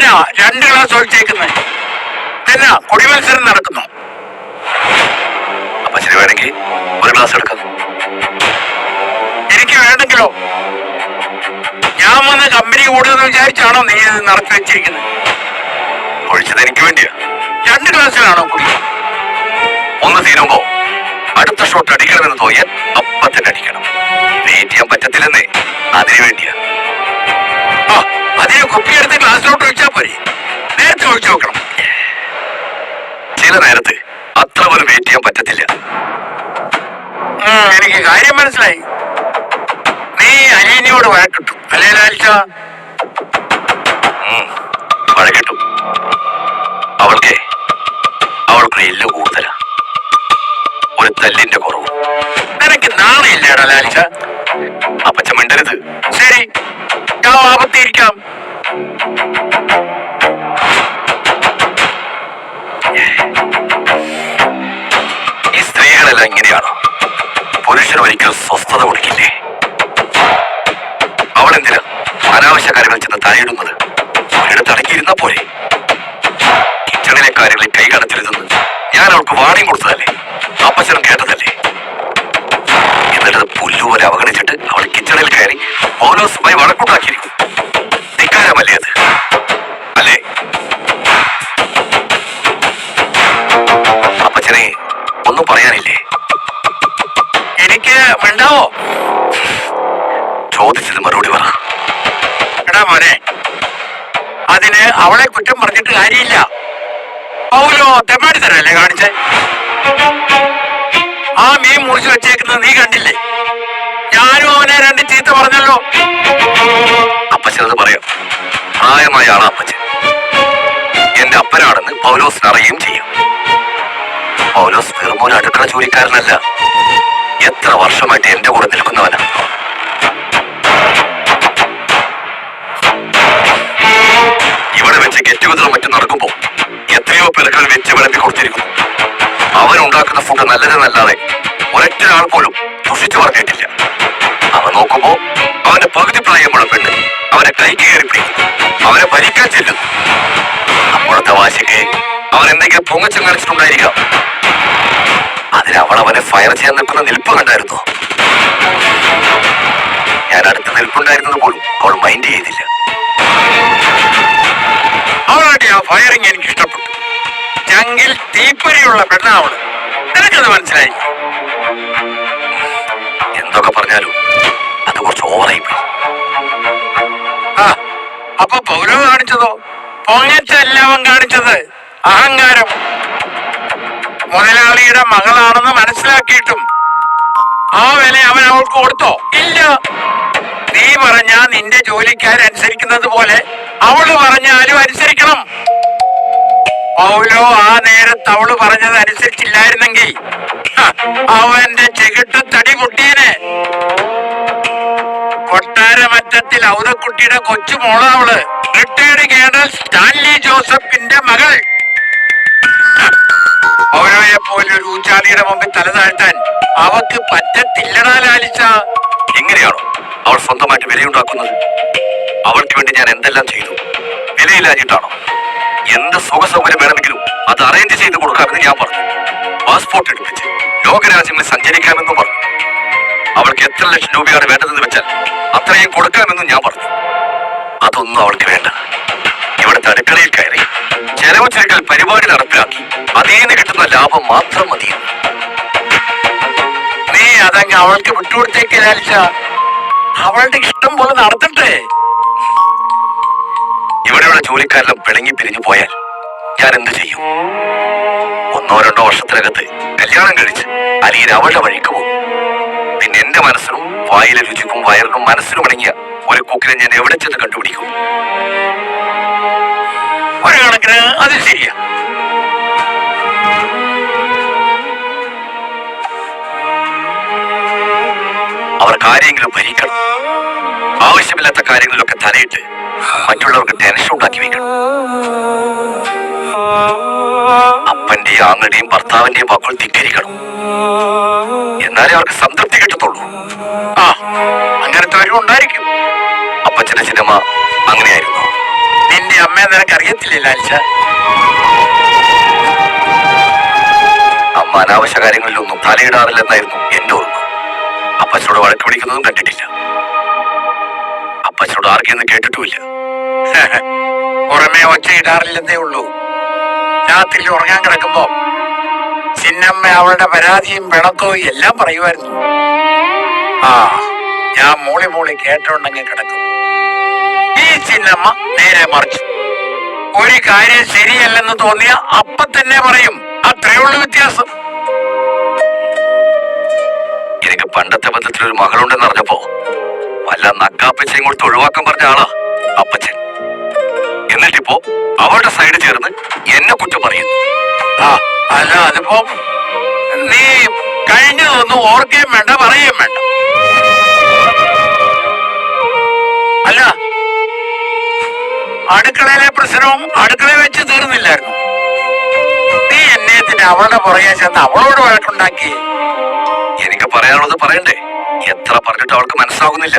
എന്തിനാ 2 ഗ്ലാസ് ഒഴിച്ചേക്കുന്നത്? എന്നാ കുടിമത്സരം നടക്കുന്നു? അപ്പച്ചന് വേണമെങ്കിൽ 1 ഗ്ലാസ് എടുക്കാം. എനിക്ക് വേണ്ടെങ്കിലോ? ഞാൻ വന്ന് കമ്പനി കൂടുമെന്ന് വിചാരിച്ചാണോ നീ ഇത് നടത്തി വെച്ചിരിക്കുന്നത്? ഒഴിച്ചത് എനിക്ക് വേണ്ടിയാ. 2 ഗ്ലാസ്സിലാണോ കുടി? ഒന്ന് തീരുമ്പോ അടുത്ത ഷോട്ട് അടിക്കണമെന്ന് തോന്നിയാൽ അപ്പം തന്നെ അടിക്കണം. വെയിറ്റ് ചെയ്യാൻ പറ്റത്തില്ലെന്നേ, അതിനു വേണ്ടിയാ. അതിനെ കുപ്പിയെടുത്ത് ഗ്ലാസ്സിലോട്ട് ഒഴിച്ചാ പോരെ? നേരത്തെ ഒഴിച്ചു നോക്കണം. ചില നേരത്ത് അത്ര പോലും വെയിറ്റ് ചെയ്യാൻ പറ്റത്തില്ല. എനിക്ക് കാര്യം മനസ്സിലായി. നീ അലീനയോട് വഴക്കിട്ടു അല്ലേ ലാലിച്ച? വഴക്കിട്ടു. അവൾക്ക് എല്ല് കൂടുതലാ, ഒരു തല്ലിന്റെ കുറവ്. നിനക്ക് നാണയില്ലേടാ ലാലിച്ച? അപ്പച്ച മിണ്ടരുത്. ശരി, ഞാൻ ആപത്തിരിക്കാം. ഈ സ്ത്രീകളെല്ലാം ഇങ്ങനെയാണോ? പുരുഷൻ ഒരിക്കൽ സ്വസ്ഥത കൊടുക്കില്ലേ? അവളെന്തിനാ അനാവശ്യ കാര്യങ്ങൾ ചെന്ന് തലയിടുന്നത്? ഒരിടത്ത് അടങ്ങിയിരുന്നാ പോരെ? കിച്ചണിലെ കാര്യങ്ങളിൽ കൈ കടത്തരുതെന്ന് ഞാൻ അവൾക്ക് വാണിയും കൊടുത്തതല്ലേ? അപ്പച്ചനും കേട്ടതല്ലേ? എന്നിട്ട് പുല്ലുപോലെ അവഗണിച്ചിട്ട് അവൾ കിച്ചണിൽ കയറി പൗലോസുമായി വഴക്കുണ്ടാക്കിയിരിക്കും. ധിക്കാരമല്ലേ അത്? അല്ലേ? അപ്പച്ചനെ ഒന്നും പറയാനില്ലേ? എനിക്ക് മിണ്ടാവോ? ചോദിച്ചത് മറുപടി പറ. എടാ മോനെ, അതിന് അവളെ കുറ്റം പറഞ്ഞിട്ട് കാര്യമില്ല. പൗലോ തെമ്മാടി തരല്ലേ കാണിച്ചേ? ആ മീൻ മുറിച്ച് വെച്ചേക്കുന്നത് നീ കണ്ടില്ലേ? ഞാനും അവനെ 2 ചീത്ത പറഞ്ഞല്ലോ. അപ്പച്ചനത് പറയാം. പ്രായമായ ആളാ അപ്പച്ചൻ. എന്റെ അപ്പനാണെന്ന് പൗലോസിന് അറിയുകയും ചെയ്യും. പൗലോസ് വെറും ഒരു അടുക്കള ജോലിക്കാരനല്ല, എത്ര വർഷമായിട്ട് എന്റെ കൂടെ നിൽക്കുന്നവനാ. ഇവിടെ വെച്ച് ഗെറ്റുഗതറും മറ്റും നടക്കുമ്പോ എത്രയോ പേർക്ക് വെച്ച് വിളമ്പി കൊടുത്തിരിക്കുന്നു. അവനുണ്ടാക്കുന്ന ഫുഡ് നല്ലതെന്നല്ലാതെ ഒരൊറ്റൊരാൾ പോലും ദുഷിച്ചു പറഞ്ഞിട്ടില്ല. അവൻ നോക്കുമ്പോ അവന്റെ പകുതി പ്രായമുള്ള പെണ്ണ് അവനെ കൈക്ക് കയറി പിടിക്കുന്നു, അവനെ ഭരിക്കാൻ ചെല്ലുന്നു. അപ്പോഴത്തെ വാശിക്ക് അവൻ എന്തെങ്കിലും പൊങ്ങച്ചം കാണിച്ചിട്ടുണ്ടായിരിക്കാം. അതിന് അവനെ ഫയർ ചെയ്യാൻ നിൽക്കുന്ന നിൽപ്പ് കണ്ടായിരുന്നു. ഞാൻ അടുത്ത് നിൽപ്പുണ്ടായിരുന്നത് പോലും അവൾ മൈൻഡ് ചെയ്തില്ല. അവളുടെ ആ ഫയറിങ് എനിക്ക് ഇഷ്ടപ്പെട്ടു. ചങ്കിൽ തീപ്പൊരിയുള്ള പെണ്ണാവള്. നിനക്കത് മനസ്സിലായി? എന്തൊക്കെ പറഞ്ഞാലും അത് കുറച്ച് ഓവറായി പോയി. അപ്പൊ പൗലോ കാണിച്ചതോ? പൊങ്ങച്ചല്ല അവൻ കാണിച്ചത് അഹങ്കാരം. മുതലാളിയുടെ മകളാണെന്ന് മനസ്സിലാക്കിയിട്ടും ആ വില അവൻ അവൾക്ക് കൊടുത്തോ? ഇല്ല. നീ പറഞ്ഞാ നിന്റെ ജോലിക്കാരനുസരിക്കുന്നത് പോലെ അവള് പറഞ്ഞാലും അനുസരിക്കണം. പൗലോ ആ നേരത്ത് അവള് പറഞ്ഞത് അനുസരിച്ചില്ലായിരുന്നെങ്കിൽ അവന്റെ ചെകിട്ട് തടി പൊട്ടിയനെ. കൊട്ടാരമറ്റത്തിൽ ഔതക്കുട്ടിയുടെ കൊച്ചുമോളാ അവള്. റിട്ടയർഡ് കേണൽ സ്റ്റാൻലി ജോസഫിന്റെ മകൾ. പൗലോയെ പോലെ ഒരു ഊച്ചാലിയുടെ മുമ്പിൽ തല താഴ്ത്താൻ അവക്ക് പറ്റത്തില്ലടാ ലാലിച്ച. എങ്ങനെയാണോ അവൾ സ്വന്തമായിട്ട് വിലയുണ്ടാക്കുന്നത്? അവൾക്ക് വേണ്ടി ഞാൻ എന്തെല്ലാം ചെയ്തു? വിലയില്ലാഞ്ഞിട്ടാണോ? എന്ത് സുഖ സൗകര്യം വേണമെങ്കിലും അത് അറേഞ്ച് ചെയ്ത് കൊടുക്കാമെന്ന് ഞാൻ പറഞ്ഞു. പാസ്പോർട്ട് എടുപ്പിച്ച് ലോകരാജ്യങ്ങളിൽ സഞ്ചരിക്കാമെന്നും പറഞ്ഞു. അവൾക്ക് എത്ര ലക്ഷം രൂപയാണ് വേണ്ടതെന്ന് വെച്ചാൽ അത്രയും കൊടുക്കാമെന്നും ഞാൻ പറഞ്ഞു. അതൊന്നും അവൾക്ക് വേണ്ട. ഇവിടുത്തെ അടുക്കളയിൽ കയറി ചെലവ് ചുരുക്കൽ പരിപാടി നടപ്പിലാക്കി അതീന്ന് കിട്ടുന്ന ലാഭം മാത്രം മതി. നീ അതങ്ങ് അവൾക്ക് വിട്ടുകൊടുത്തേക്ക് ലാലിച്ച. അവളുടെ ഇഷ്ടം പോലെ നടത്തട്ടെ. ഇവിടെയുള്ള ജോലിക്കാരെല്ലാം പിണങ്ങി പിരിഞ്ഞു പോയാൽ ഞാൻ എന്ത് ചെയ്യും? 1-2 വർഷത്തിനകത്ത് കല്യാണം കഴിച്ച് അലീന അവളുടെ വഴിക്ക് പോകും. പിന്നെ എന്റെ മനസ്സിനും വായിലെ രുചിക്കും വയറിനും മനസ്സിനും ഇണങ്ങിയ ഒരു കുക്കിനെ ഞാൻ എവിടെ ചെന്ന് കണ്ടുപിടിക്കും? ഒരു കണക്കിന് അത് ശരിയാ. അവർ കാര്യങ്ങളും ഭരിക്കണം. ആവശ്യമില്ലാത്ത കാര്യങ്ങളിലൊക്കെ തലയിട്ട് മറ്റുള്ളവർക്ക് ടെൻഷൻ ഉണ്ടാക്കി വെക്കണം. അപ്പന്റെയും ആങ്ങളുടെയും ഭർത്താവിന്റെയും വാക്കുകൾ ധിക്കരിക്കണം. എന്നാലേ അവർക്ക് സംതൃപ്തി കിട്ടത്തുള്ളൂ. അങ്ങനത്തെ ഒരു ഉണ്ടായിരിക്കും. അപ്പച്ചന്റെ സിനിമ അങ്ങനെയായിരുന്നു. നിന്റെ അമ്മയെ നിനക്ക് അറിയത്തില്ലേ ലാൽച്ച? അമ്മ അനാവശ്യ കാര്യങ്ങളിലൊന്നും തലയിടാറില്ലെന്നായിരുന്നു എന്റെ ഓർമ്മ. അപ്പച്ചനോട് വഴക്ക് പിടിക്കുന്നതും കണ്ടിട്ടില്ല. അപ്പച്ചനോട് ആർക്കെന്ന് കേട്ടിട്ടുമില്ല. പുറമേ ഒച്ച ഇടാറില്ലെന്നേ ഉള്ളൂ. രാത്രി ഉറങ്ങാൻ കിടക്കുമ്പോ ചിന്നമ്മ അവളുടെ പരാതിയും പിണക്കവും എല്ലാം പറയുമായിരുന്നു. ആ, ഞാൻ മൂളി മൂളി കേട്ടോണ്ടെങ്കിൽ കിടക്കും. ഈ ചിന്നമ്മ നേരെ മറിച്ചു. ഒരു കാര്യം ശരിയല്ലെന്ന് തോന്നിയ അപ്പൊ തന്നെ പറയും. അത്രേ ഉള്ളൂ വ്യത്യാസം. എനിക്ക് പണ്ടത്തെ ബന്ധത്തിൽ ഒരു മകളുണ്ടെന്ന് അറിഞ്ഞപ്പോ വല്ല നക്കാപ്പച്ചയും കൊടുത്ത് ഒഴിവാക്കാൻ പറഞ്ഞ ആളാ അപ്പച്ചൻ. എന്നിട്ടിപ്പോ അവളുടെ സൈഡ് ചേർന്ന് എന്നെ കുറ്റം പറയുന്നു. ആ, അല്ല അതിപ്പോ നീ കഴിഞ്ഞതൊന്നും ഓർക്കുകയും വേണ്ട, പറയുകയും വേണ്ട. അല്ല, അടുക്കളയിലെ പ്രശ്നവും അടുക്കളയിൽ വെച്ച് തീർന്നില്ലായിരുന്നു. നീ എന്നെ അവളുടെ പുറകെ ചെന്ന് അവളോട് വഴക്കുണ്ടാക്കി. എനിക്ക് പറയാനുള്ളത് പറയണ്ടേ? എത്ര പറഞ്ഞിട്ട് അവൾക്ക് മനസ്സിലാകുന്നില്ല.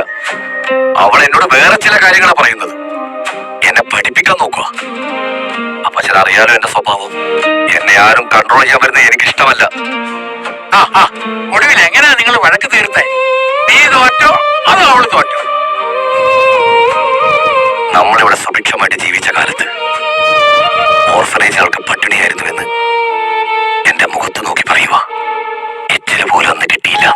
അവൾ എന്നോട് വേറെ ചില കാര്യങ്ങളാണ് പറയുന്നത്. എന്നെ പഠിപ്പിക്കാൻ നോക്കുക. അപ്പച്ചൻ അറിയാലോ എന്റെ സ്വഭാവം. എന്നെ ആരും കൺട്രോൾ ചെയ്യാൻ വരുന്നത് എനിക്കിഷ്ടമല്ല. ഒടുവിൽ എങ്ങനെയാ നിങ്ങൾ വഴക്ക് തീർത്തേ? നീ തോറ്റോ അതോ അവള് തോറ്റോ? നമ്മളിവിടെ സുഭിക്ഷമായിട്ട് ജീവിച്ച കാലത്ത് ഓർഫനേജുകൾക്ക് പട്ടിണിയായിരുന്നുവെന്ന് എന്റെ മുഖത്ത് നോക്കി പറയുക. ഇച്ചിരി പോലും അന്ന് കിട്ടിയില്ല.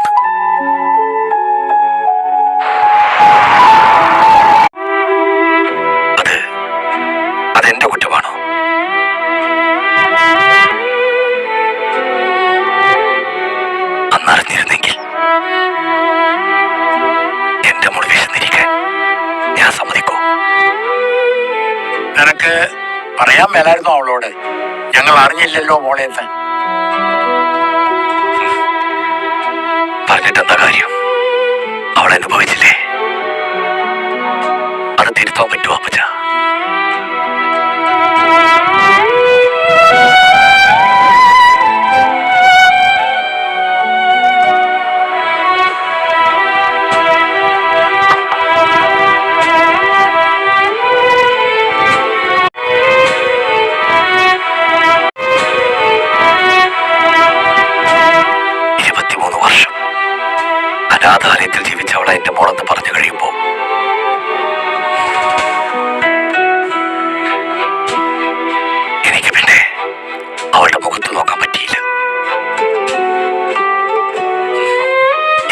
അതെന്റെ കുറ്റമാണോ? അന്നറിഞ്ഞിരുന്നെങ്കിൽ എന്റെ മുടി വിശന്നിരിക്കാൻ ഞാൻ സമ്മതിക്കോ? നിനക്ക് പറയാൻ മേലായിരുന്നു അവളോട്? ഞങ്ങൾ അറിഞ്ഞില്ലല്ലോ മോളേന്ന്. പറഞ്ഞിട്ടെന്താ കാര്യം? അവൾ അനുഭവിച്ചില്ലേ? അത് തിരുത്താൻ പറ്റുമോ അപ്പച്ച? അനാഥാലയത്തിൽ ജീവിച്ചവളെ എന്റെ മോളെന്ന് പറഞ്ഞു കഴിയുമ്പോ എനിക്ക് പിന്നെ അവളുടെ മുഖത്ത് നോക്കാൻ പറ്റിയില്ല.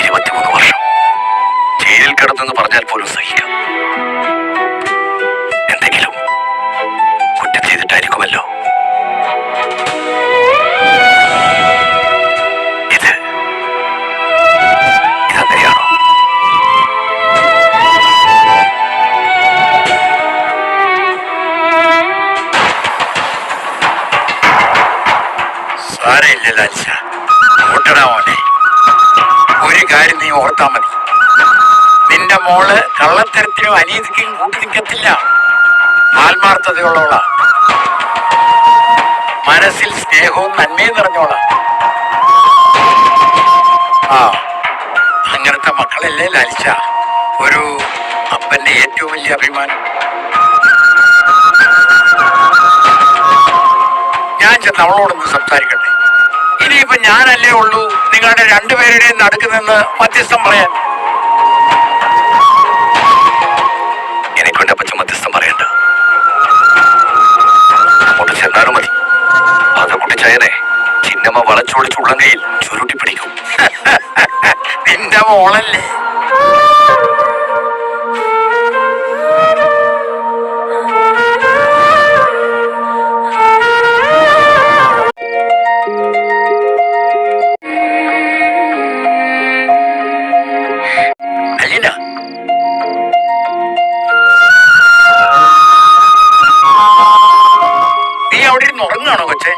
23 വർഷം ജയിലിൽ കിടന്നെന്ന് പറഞ്ഞാൽ പോലും സഹിക്കാം. എന്തെങ്കിലും കുറ്റം ചെയ്തിട്ടായിരിക്കുമല്ലോ. ഇതങ്ങനെയാണോ? സാരമില്ല ലാൽച്ച, ഓട്ടടാ മോനെ. ഒരു കാര്യം നീ ഓർത്താ മതി. നിന്റെ മോള് കള്ളത്തരത്തിനും അനീതിക്കും കൂട്ടി നിൽക്കത്തില്ല. ആത്മാർത്ഥതയുള്ളവളാ. മനസ്സിൽ സ്നേഹവും നന്മയും നിറഞ്ഞോളാ. ആ, അങ്ങനത്തെ മക്കളല്ലേ ലാൽച്ച ഒരു അപ്പന്റെ ഏറ്റവും വലിയ അഭിമാനം. ഞാൻ ചെന്ന് അവളോടൊന്ന് സംസാരിക്കട്ടെ. ഇനിയിപ്പൊ ഞാനല്ലേ ഉള്ളൂ നിങ്ങളുടെ രണ്ടുപേരുടെയും നടുക്ക് നിന്ന് മധ്യസ്ഥം പറയാൻ. എനിക്കൊണ്ട് അപ്പച്ച മധ്യസ്ഥം പറയണ്ട. അങ്ങോട്ട് ചെന്നാലും മതി. അത് കുട്ടിച്ചയനെ ചിന്നമ്മ വളച്ചോടിച്ച് ഉള്ളങ്കയിൽ ചുരുട്ടി പിടിക്കും. നിന്റെ മോളല്ലേ? അലീന, നീ അവിടെ ഇരുന്ന് ഉറങ്ങാണോ കൊച്ചേ?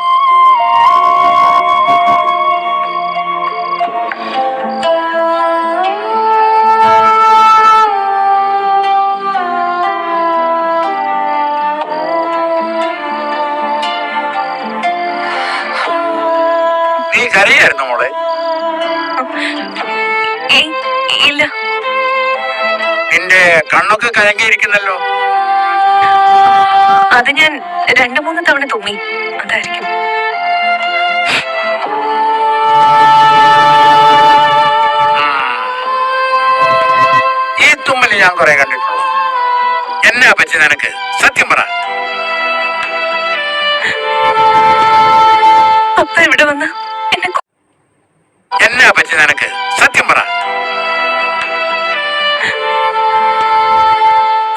നീ കരയായിരുന്നു മോളെ? ഇല്ല. നിന്റെ കണ്ണൊക്കെ കലങ്ങിയിരിക്കുന്നല്ലോ. അത് ഞാൻ 2-3 തവണ തുമ്മി, അതായിരിക്കും. ഈ തുമ്മല് ഞാൻ കുറെ കണ്ടിട്ടുള്ളൂ. എന്നാ പറ്റി നിനക്ക്? സത്യം പറ. അപ്പ ഇവിടെ വന്ന് എന്നെ എന്നാ പറ്റി നിനക്ക്? സത്യം പറ.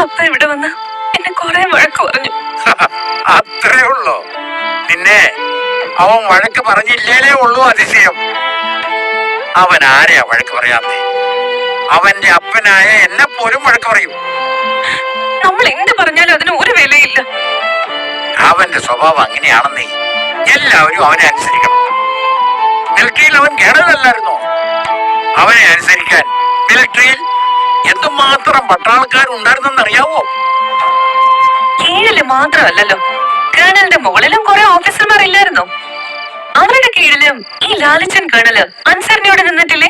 അപ്പ ഇവിടെ വന്ന് എന്നെ കുറെ വഴക്ക് പറഞ്ഞു. അത്രേ ഉള്ളൂ. നിന്നെ അവൻ വഴക്ക് പറഞ്ഞില്ലേലേ ഉള്ളൂ അതിശയം. അവൻ ആരെയാ വഴക്ക് പറയാത്തെ? അവന്റെ അപ്പനായ എന്നെ പോലും വഴക്ക് പറയും. നമ്മൾ എന്ത് പറഞ്ഞാലും അതിന് ഒരു വിലയില്ല. അവന്റെ സ്വഭാവം അങ്ങനെയാണെന്നേ. എല്ലാവരും അവനെ അനുസരിക്കണം. മിലിറ്ററിയിൽ അവൻ കേടലല്ലായിരുന്നോ? അവനെ അനുസരിക്കാൻ മിലിറ്ററിയിൽ എന്തുമാത്രം പട്ടാളക്കാരുണ്ടായിരുന്നെന്നറിയാവോ? കീഴില് മാത്രമല്ലല്ലോ, കേണലിന്റെ മുകളിലും കുറെ ഓഫീസർമാർ ഇല്ലായിരുന്നോ? അവരുടെ കീഴിലും ഈ ലാലിച്ചൻ കേണല് അനുസരണയോടെ നിന്നിട്ടില്ലേ?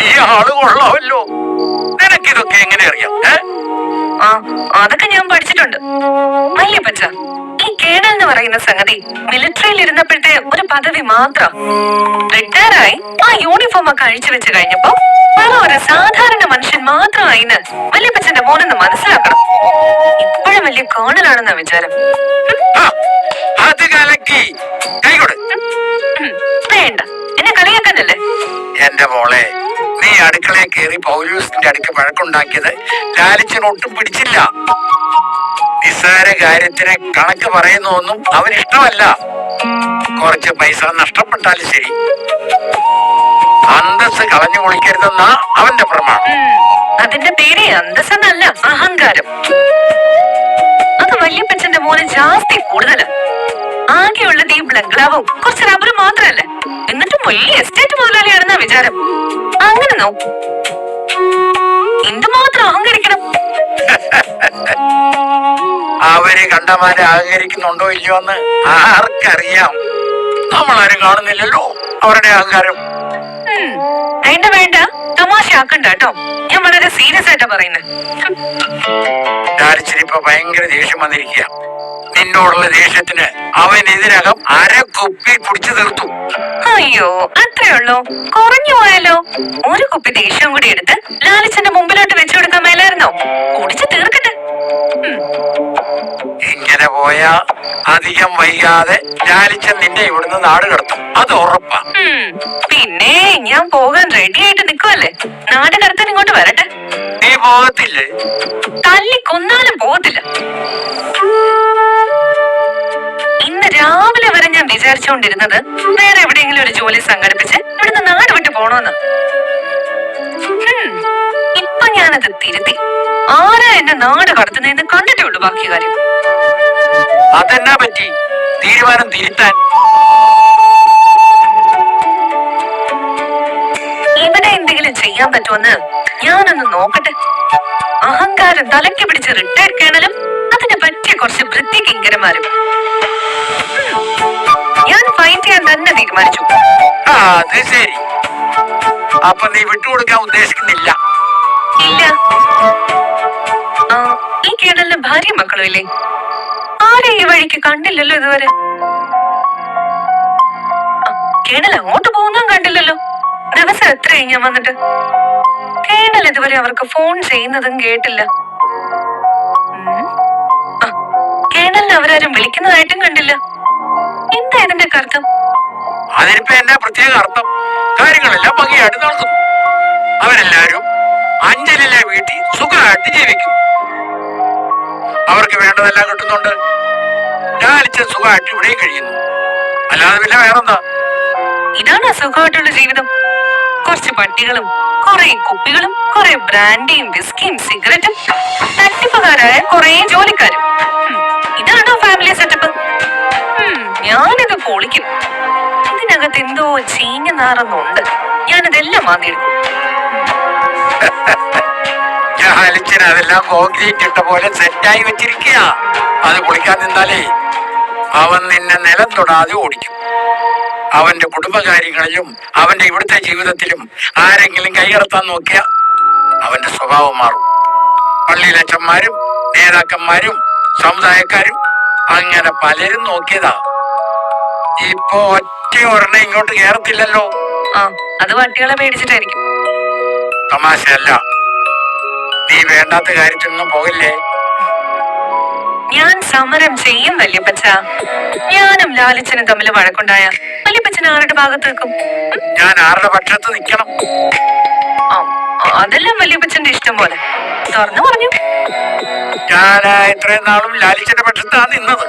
ഈ ആള് കൊള്ളാമല്ലോ. നിനക്കിതൊക്കെ എങ്ങനെ അറിയാം? ആ, അതൊക്കെ ഞാൻ പഠിച്ചിട്ടുണ്ട്. വല്യപ്പച്ച, ഈ കേണൽ എന്ന് പറയുന്ന സംഗതി മിലിറ്ററിയിൽ ഇരുന്നപ്പോഴത്തെ ഒരു പദവി മാത്രം. റിട്ടയറായി ആ യൂണിഫോം ഒക്കെ അഴിച്ചു വെച്ച് കഴിഞ്ഞപ്പോ ഒരു സാധാരണ മനുഷ്യൻ മാത്രമായിന്ന് വല്യപ്പച്ചന്റെ മോനെന്ന് മനസ്സിലാക്കണം. ഇപ്പോഴും വലിയ കേണലാണെന്ന വിചാരം. അത് കലക്കി. കൈകൊട്. വേണ്ട, എന്നെ കളിയാക്കാനല്ലേ? എന്റെ മോളെ, നീ അടുക്കളയിൽ കയറി പൗലൂസിന്റെ അടുക്ക് വഴക്കുണ്ടാക്കിയത് ലാലിച്ചൻ ഒട്ടും പിടിച്ചില്ല. നിസ്സാര കാര്യത്തിന് കണക്ക് പറയുന്നൊന്നും അവന് ഇഷ്ടമല്ല. കുറച്ച് പൈസ നഷ്ടപ്പെട്ടാലും ശരി, അന്തസ് കളഞ്ഞു കുളിക്കരുതെന്നാ അവന്റെ പ്രമാണം. അതിന്റെ പേര് അന്തസ്സെന്നല്ല, അഹങ്കാരം. അത് വല്യപ്പച്ചന്റെ മോന് ജാസ്തി കൂടുതലാ. ആകെയുള്ളത് ഈ ബംഗ്ലാവും കുറച്ച് റബ്ബറും മാത്രല്ലേ, എന്നിട്ടും വലിയ എസ്റ്റേറ്റ് മുതലാളിയാണെന്നാ വിചാരം. അങ്ങനെ നോക്കും, എന്തുമാത്രം അഹങ്കരിക്കണം. അവര് കണ്ടമാരെ അഹങ്കരിക്കുന്നുണ്ടോ ഇല്ലയോ എന്ന് ആർക്കറിയാം? നമ്മളാരും കാണുന്നില്ലല്ലോ അവരുടെ അഹങ്കാരം. വേണ്ട വേണ്ട, തമാശ ആക്കണ്ട കേട്ടോ. ഞാൻ വളരെ സീരിയസ് ആയിട്ടാ പറയുന്നത്. ലാലിച്ചനിപ്പോ ഭയങ്കര ദേഷ്യം വന്നിരിക്കുക. നിന്നോടുള്ള ദേഷ്യത്തിന് അവൻ ഇതിനകം 1/2 കുപ്പി കുടിച്ചു തീർത്തു. അയ്യോ, അത്രേ ഉള്ളൂ? കുറഞ്ഞു പോയാലോ? 1 കുപ്പി ദേഷ്യം കൂടി എടുത്ത് ലാലിച്ചന്റെ മുമ്പിലോട്ട് വെച്ചു കൊടുക്കാൻ മേലായിരുന്നോ? കുടിച്ചു തീർക്കട്ടെ. ഇങ്ങനെ പോയാ അധികം വൈകാതെ ലാലിച്ചൻ നിന്നെ ഇവിടുന്ന് നാട് കടത്തും, അത് ഉറപ്പാ. പിന്നെ ഞാൻ പോകാൻ റെഡി ആയിട്ട് നിക്കുവല്ലേ. നാട് കടത്താൻ ഇങ്ങോട്ട് വരട്ടെ. നീ പോകത്തില്ലേ? തല്ലി കൊന്നാലും പോകത്തില്ല. ഇന്ന് രാവിലെ വരെ ഞാൻ വിചാരിച്ചുകൊണ്ടിരുന്നത് വേറെ എവിടെയെങ്കിലും ഒരു ജോലി സംഘടിപ്പിച്ച് ഇവിടുന്ന് നാട് വിട്ടു പോണോന്ന്. ഇപ്പൊ ഞാനത് തിരുത്തി. ആരാ എന്നെ നാട് കടത്തുന്നതെന്ന് കണ്ടിട്ടേ ഉള്ളൂ ബാക്കി കാര്യം. അതെന്നാ പറ്റി തീരുമാനം തിരുത്താൻ? ഇവിടെ എന്തെങ്കിലും ചെയ്യാൻ പറ്റുമെന്ന് ഞാനൊന്ന് നോക്കട്ടെ. അഹങ്കാരം തലയ്ക്ക് പിടിച്ച് റിട്ടയർഡ് കേണലും അതിന് പറ്റിയ കുറച്ച് വൃത്തികിങ്കരന്മാരും ഞാൻ ഫൈൻഡ് ചെയ്യാൻ തന്നെ തീരുമാനിച്ചു. അത് ശരി. അപ്പൊ നീ വിട്ടുകൊടുക്കാൻ ഉദ്ദേശിക്കുന്നില്ല? ഇല്ല. ഈ കേണലിന് ഭാര്യയും മക്കളും ഇല്ലേ? ആരെ ഈ വഴിക്ക് കണ്ടില്ലല്ലോ ഇതുവരെ. കേണൽ അങ്ങോട്ട് പോകുന്നതും കണ്ടില്ലല്ലോ. ദിവസം എത്രയായി ഞാൻ വന്നിട്ട്. കേണൽ ഇതുവരെ അവർക്ക് ഫോൺ ചെയ്യുന്നതും കേട്ടില്ല. കേണലിന് അവരാരും വിളിക്കുന്നതായിട്ടും കണ്ടില്ല. എന്താ ഇതിന്റെ അർത്ഥം? അതിനിപ്പോ എന്നാ പ്രത്യേക അർത്ഥം? കാര്യങ്ങളെല്ലാം ഭംഗിയായിട്ട് നടക്കുന്നു. അവരെല്ലാരും അഞ്ചലിലെ വീട്ടിൽ സുഖമായിട്ട് ജീവിക്കും. അവർക്ക് വേണ്ടതെല്ലാം കിട്ടുന്നുണ്ട്. ലാലിച്ചൻ സുഖമായിട്ട് ഇവിടെയും കഴിയുന്നു. അല്ലാതെ പിന്നെ വേറെന്താ? ഇതാണ് സുഖമായിട്ടുള്ള ജീവിതം. കുറച്ച് പട്ടികളും കുറെ കുപ്പികളും കുറെ ബ്രാൻഡിയും വിസ്കിയും സിഗരറ്റും തട്ടിപ്പുകാരായ കുറെ ജോലിക്കാരും. ഇതാണോ ഫാമിലി സെറ്റപ്പ്? ഞാനിത് പൊളിക്കും. ഇതിനകത്ത് എന്തോ ചീഞ്ഞ നാറൊന്നുണ്ട്. ഞാനിതെല്ലാം വാങ്ങിയെടുക്കും. അതെല്ലാം കോൺക്രീറ്റ് ഇട്ട പോലെ സെറ്റായി വെച്ചിരിക്കുക. അത് പൊളിക്കാൻ നിന്നാലേ അവൻ നിന്നെ നിലം തൊടാതെ ഓടിക്കും. അവന്റെ കുടുംബകാര്യങ്ങളിലും അവന്റെ ഇവിടുത്തെ ജീവിതത്തിലും ആരെങ്കിലും കൈകടത്താൻ നോക്കിയ അവന്റെ സ്വഭാവം മാറും. പള്ളിയിലച്ചന്മാരും നേതാക്കന്മാരും സമുദായക്കാരും അങ്ങനെ പലരും നോക്കിയതാ. ഇപ്പൊ ഒറ്റ ഒരെണ്ണം ഇങ്ങോട്ട് കേറത്തില്ലല്ലോ. ആ അത് വട്ടികളെ പേടിച്ചിട്ടായിരിക്കും. തമാശയല്ല. നീ വേണ്ടാത്ത കാര്യത്തിനൊന്നും പോകില്ലേ? ഞാൻ സമരം ചെയ്യും വല്യപ്പച്ച. ഞാനും ലാലിച്ചനും തമ്മിൽ വഴക്കുണ്ടായ വല്യപ്പച്ചൻ ആരുടെ ഭാഗത്ത് നിൽക്കും? ഞാൻ ആരുടെ പക്ഷത്ത് നിൽക്കണം? ആ, അതെല്ലാം വല്യപ്പച്ചന്റെ ഇഷ്ടം പോലെ. തുറന്നു പറഞ്ഞു. ഞാൻ ഇത്രയും നാളും ലാലിച്ചന്റെ പക്ഷത്താണ് നിന്നത്.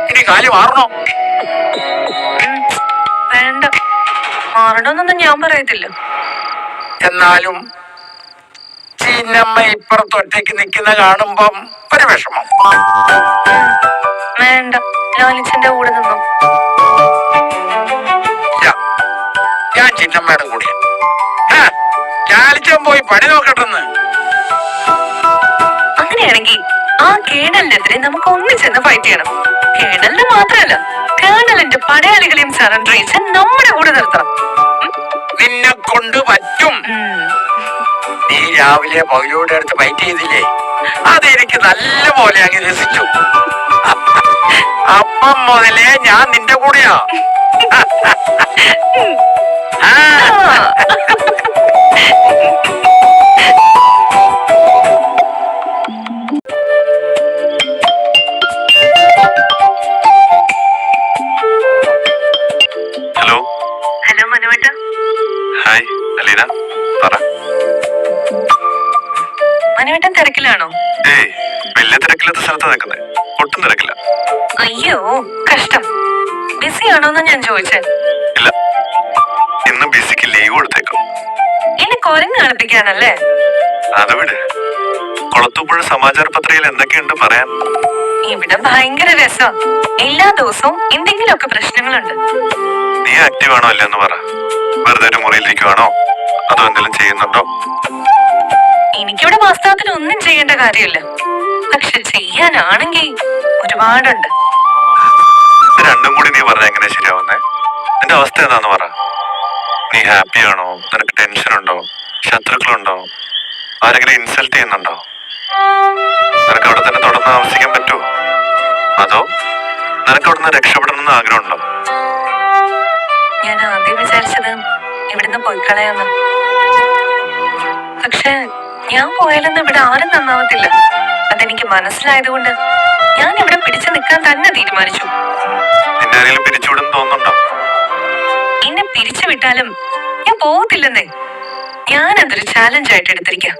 ഇനി കാലി മാറണോ? വേണ്ട, മാറണമെന്നൊന്നും ഞാൻ പറയത്തില്ല. എന്നാലും ചിന്നമ്മ ഇപ്പുറത്ത് ഒറ്റയ്ക്ക് നിൽക്കുന്ന കാണുമ്പം ഒരു വിഷമം. വേണ്ട, ലാലിച്ചന്റെ കൂടെ നിന്നു. ഞാൻ ചിന്നമ്മയുടെ കൂടെ. ലാലിച്ചൻ പോയി പണി നോക്കട്ടെന്ന്. അങ്ങനെയാണെങ്കിൽ ആ കേണലിനെതിരെ നമുക്ക് ഒന്നിച്ചെന്ന് ഫൈറ്റ് ചെയ്യണം. കേണലിന് മാത്രമല്ല, കേണലിന്റെ പടയാളികളെയും സറണ്ടർ ചെയ്ത് നമ്മുടെ കൂടെ നിർത്തണം. നിന്നെ കൊണ്ട് പറ്റും. നീ രാവിലെ പൗലോടെ അടുത്ത് ഫൈറ്റ് ചെയ്തില്ലേ? അതെനിക്ക് നല്ല പോലെ അങ്ങ് രസിച്ചു. അപ്പം മുതലേ ഞാൻ നിന്റെ കൂടെയാ. ഹലോ. ഹലോ മനുവേട്ട. ഹായ് അലീന, പറ. മനുവേട്ടൻ തിരക്കിലാണോ? ഏയ്, വലിയ തിരക്കില്ലാത്ത സ്ഥലത്താ നിൽക്കുന്നത്. ഒട്ടും തിരക്കില്ല. അയ്യോ കഷ്ടം. ബിസി ആണോന്ന് ഞാൻ ചോദിച്ചേ. ഇല്ല, ഇന്ന് ബിസിക്ക് ലീവ് കൊടുത്തേക്കും. എന്നെ കൊരങ്ങ് കളിപ്പിക്കാനല്ലേ? അത് വിട്. കൊളത്തൂപ്പുഴ സമാചാര പത്രികയിൽ എന്തൊക്കെയുണ്ട് പറയാൻ? ഇവിടെ ഭയങ്കര രസം. എല്ലാ ദിവസവും എന്തെങ്കിലുമൊക്കെ പ്രശ്നങ്ങളുണ്ട്. നീ ആക്റ്റീവ് ആണോ അല്ലെന്ന് പറ. വെറുതെ ഒരു മുറിയിലിരിക്കുവാണോ അതോ എന്തെങ്കിലും ചെയ്യുന്നുണ്ടോ? എനിക്കിവിടെ വാസ്തവത്തിൽ ഒന്നും ചെയ്യേണ്ട കാര്യമില്ല. പക്ഷെ ചെയ്യാനാണെങ്കിൽ ഒരുപാടുണ്ട്. രണ്ടും കൂടി നീ പറഞ്ഞ എങ്ങനെ ശരിയാവുന്നേ? നിന്റെ അവസ്ഥ ഏതാന്ന് പറ. നീ ഹാപ്പി ആണോ? നിനക്ക് ടെൻഷൻ ഉണ്ടോ? ശത്രുക്കളുണ്ടോ? ആരെങ്കിലും ഇൻസൾട്ട് ചെയ്യുന്നുണ്ടോ? നിനക്ക് അവിടെ തന്നെ തുടർന്ന് താമസിക്കാൻ പറ്റുമോ? അതോ നിനക്ക് അവിടെ നിന്ന് രക്ഷപ്പെടണമെന്ന് ആഗ്രഹമുണ്ടോ? ഞാൻ ആദ്യം വിചാരിച്ചത് ഇവിടുന്ന് പോയിക്കളയാന്ന്. പക്ഷെ ഞാൻ പോയാലൊന്നും ഇവിടെ ആരും നന്നാവത്തില്ല. അതെനിക്ക് മനസ്സിലായതുകൊണ്ട് ഞാൻ ഇവിടെ പിടിച്ചു നിൽക്കാൻ തന്നെ തീരുമാനിച്ചു. നിന്റെ ആരെങ്കിലും പിരിച്ചുവിടുന്ന് തോന്നുന്നുണ്ടോ? എന്നെ പിരിച്ചു വിട്ടാലും ഞാൻ പോകത്തില്ലെന്നേ. ഞാൻ അതൊരു ചാലഞ്ച് ആയിട്ട് എടുത്തിരിക്കാം.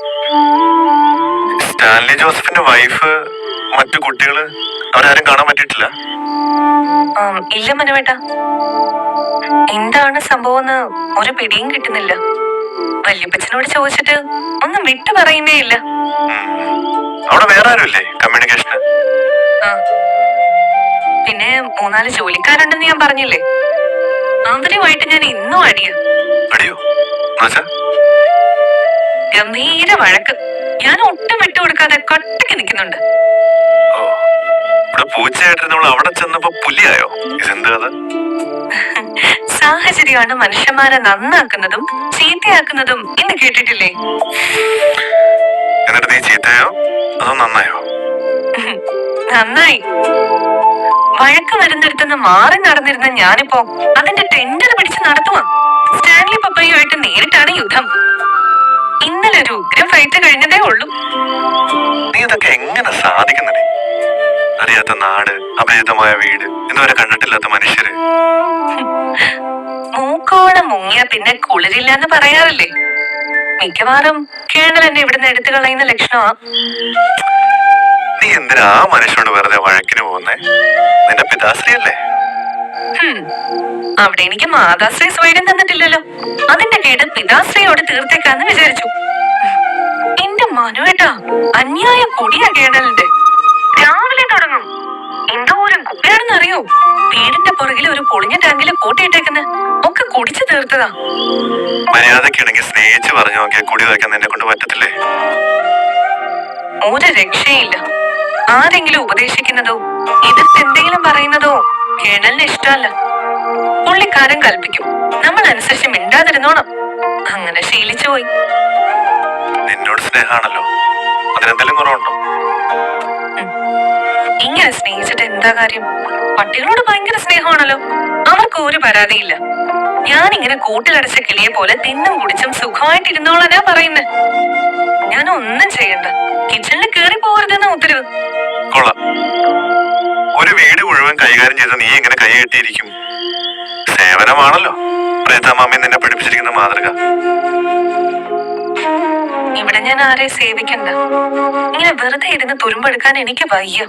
സ്റ്റാൻലി ജോസഫിന്റെ വൈഫ്, മറ്റു കുട്ടികള്, അവരാരും കാണാൻ പറ്റിയിട്ടില്ല? ഇല്ല മനുവേട്ട. എന്താണ് സംഭവം ഒരു പിടിയും കിട്ടുന്നില്ല. വല്യപ്പച്ചനോട് ചോദിച്ചിട്ട് ഒന്നും വിട്ടു പറയുന്നേ ഇല്ല. അവിടെ വേറെ ആരുമില്ലേ കമ്മ്യൂണിക്കേഷന്? പിന്നെ 3-4 ജോലിക്കാരുണ്ടെന്ന് ഞാൻ പറഞ്ഞില്ലേ. അവരുമായിട്ട് ഞാൻ ഇന്നും അടിയോ. ഗംഭീര വഴക്ക്. ഞാൻ ഒട്ടും വിട്ടുകൊടുക്കാതെ കട്ടക്ക് നിൽക്കുന്നുണ്ട്. പൂച്ചയായിട്ടിരുന്നവൾ അവിടെ ചെന്നപ്പോ പുലിയായോ? ഇതെന്താ? സാഹചര്യമാണ് മനുഷ്യന്മാരെ നന്നാക്കുന്നതും ചീത്തയാക്കുന്നതും എന്ന് കേട്ടിട്ടില്ലേ? എന്നിട്ട് നീ ചീത്തയോ അതോ നന്നായോ? നന്നായി. വഴക്ക് വരുന്നിടത്തുനിന്ന് മാറി നടന്നിരുന്ന ഞാനിപ്പോ അതിന്റെ ടെൻഡർ പിടിച്ച് നടത്തുവാ. സ്റ്റാൻലി പപ്പയുമായിട്ട് നേരിട്ടാണ് യുദ്ധം. ഇന്നലെ ഒരു ഉഗ്രം ഫൈറ്റ് കഴിഞ്ഞതേ ഉള്ളൂ. നീ ഇതൊക്കെ എങ്ങനെ സാധിക്കുന്നേ? അറിയാത്ത നാട്, അപരിചിതമായ വീട്, ഇതുവരെ കണ്ടിട്ടില്ലാത്ത മനുഷ്യര്. മൂക്കോളം മുങ്ങിയ പിന്നെ കുളിരില്ല എന്ന് പറയാറില്ലേ? മിക്കവാറും കേണൽ എന്നെ ഇവിടുന്ന് എടുത്തു കളയുന്ന ലക്ഷണമാ. നീ എന്തിനാ ആ മനുഷ്യനോട് വെറുതെ വഴക്കിന് പോകുന്നേ? നിന്റെ പിതാശ്രീ അല്ലേ? അവിടെ എനിക്ക് മാതാശ്രീ സ്വൈര്യം തന്നിട്ടില്ലല്ലോ. അതിന്റെ കേട് പിതാശ്രീയോട് തീർത്തേക്കാന്ന് വിചാരിച്ചു. എന്റെ മനുവേട്ടാ, അന്യായ കൊടിയാ കേണലിന്റെ. രാവിലെ തുടങ്ങും. എന്തോരം കുപ്പിയാണെന്ന് അറിയോ? വീടിന്റെ പുറകിൽ ഒരു പൊളിഞ്ഞ ടാങ്കില് കൂട്ടിയിട്ടേക്കുന്ന ഒക്കെ കുടിച്ചു തീർത്തതാ. മര്യാദക്കാണെങ്കിൽ സ്നേഹിച്ച് പറഞ്ഞു നോക്കിയാ കുടി വയ്ക്കാൻ നിന്നെ കൊണ്ട് പറ്റത്തില്ലേ? ഒരു രക്ഷയില്ല. ആരെങ്കിലും ഉപദേശിക്കുന്നതോ എതിർത്ത് എന്തെങ്കിലും പറയുന്നതോ കേണലിന് ഇഷ്ടമല്ല. പുള്ളിക്കാരൻ കൽപ്പിക്കും, നമ്മൾ അനുസരിച്ച് മിണ്ടാതിരുന്നോണം. അങ്ങനെ ശീലിച്ചു പോയി. നിന്നോട് സ്നേഹാണല്ലോ, അതിനെന്തെങ്കിലും കുറവുണ്ടോ? ഇങ്ങനെ സ്നേഹിച്ചിട്ട് എന്താ കാര്യം? പട്ടികളോട് ഭയങ്കര സ്നേഹമാണല്ലോ. അവർക്ക് ഒരു പരാതിയില്ല. ഞാൻ ഇങ്ങനെ കൂട്ടിലടച്ച കിളിയെ പോലെ തിന്നും കുടിച്ചും സുഖമായിട്ടിരുന്നോളാനാ പറയുന്നത്. ഞാൻ ഒന്നും ചെയ്യണ്ട, കിച്ചണിൽ കേറി പോകരുതെന്ന ഉത്തരവ്. കൊള്ളാം. ഒരു വീട് മുഴുവൻ കൈകാര്യം ചെയ്ത് നീ എങ്ങനെ കൈ കെട്ടിയിരിക്കും? സേവനമാണല്ലോ പ്രേതാമാമി നിന്നെ പഠിപ്പിച്ചിരിക്കുന്ന മാതൃക. ഇവിടെ ഞാൻ ആരെ സേവിക്കണ്ട. ഇങ്ങനെ വെറുതെ ഇരുന്ന് തുരുമ്പെടുക്കാൻ എനിക്ക് വയ്യ.